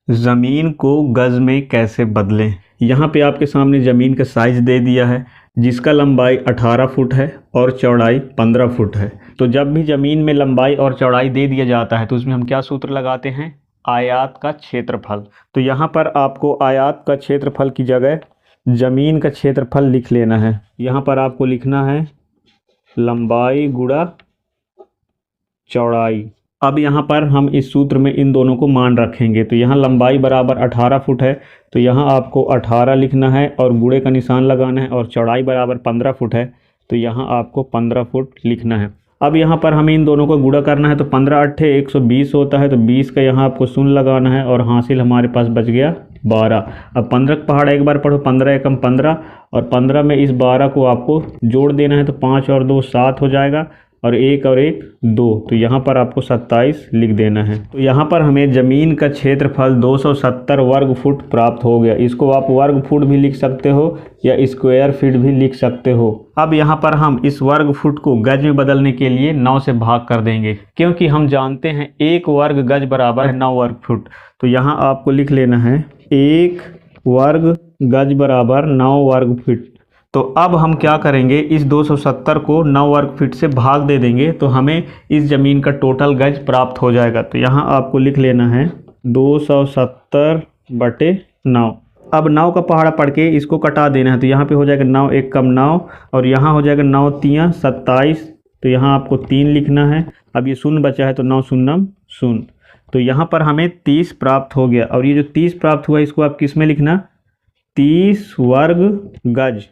ज़मीन को गज़ में कैसे बदलें। यहाँ पे आपके सामने ज़मीन का साइज़ दे दिया है जिसका लंबाई 18 फुट है और चौड़ाई 15 फुट है। तो जब भी ज़मीन में लंबाई और चौड़ाई दे दिया जाता है तो उसमें हम क्या सूत्र लगाते हैं, आयात का क्षेत्रफल। तो यहाँ पर आपको आयात का क्षेत्रफल की जगह ज़मीन का क्षेत्रफल लिख लेना है। यहाँ पर आपको लिखना है लंबाई गुणा चौड़ाई। अब यहाँ पर हम इस सूत्र में इन दोनों को मान रखेंगे। तो यहाँ लंबाई बराबर 18 फुट है तो यहाँ आपको 18 लिखना है और गुणे का निशान लगाना है, और चौड़ाई बराबर 15 फुट है तो यहाँ आपको 15 फुट लिखना है। अब यहाँ पर हमें इन दोनों को गुणा करना है तो 15 अट्ठे 120 होता है, तो 20 का यहाँ आपको शून्य लगाना है और हासिल हमारे पास बच गया 12। अब 15 का पहाड़ा एक बार पढ़ो, 15 एकम 15 और 15 में इस 12 को आपको जोड़ देना है तो 5 और 2 7 हो जाएगा और 1 और 1 2, तो यहाँ पर आपको 27 लिख देना है। तो यहाँ पर हमें ज़मीन का क्षेत्रफल 270 वर्ग फुट प्राप्त हो गया। इसको आप वर्ग फुट भी लिख सकते हो या स्क्वायर फीट भी लिख सकते हो। अब यहाँ पर हम इस वर्ग फुट को गज में बदलने के लिए 9 से भाग कर देंगे, क्योंकि हम जानते हैं 1 वर्ग गज बराबर है 9 वर्ग फुट। तो यहाँ आपको लिख लेना है 1 वर्ग गज बराबर 9 वर्ग फुट। तो अब हम क्या करेंगे, इस 270 को 9 वर्ग फीट से भाग दे देंगे तो हमें इस ज़मीन का टोटल गज प्राप्त हो जाएगा। तो यहाँ आपको लिख लेना है 270/9। अब 9 का पहाड़ा पढ़ के इसको कटा देना है तो यहाँ पे हो जाएगा 9 एक कम 9 और यहाँ हो जाएगा 9 तियाँ 27, तो यहाँ आपको 3 लिखना है। अब ये शून्य बचा है तो 9 शून्यम शून्य, तो यहाँ पर हमें 30 प्राप्त हो गया। और ये जो 30 प्राप्त हुआ इसको आप किस में लिखना, 30 वर्ग गज।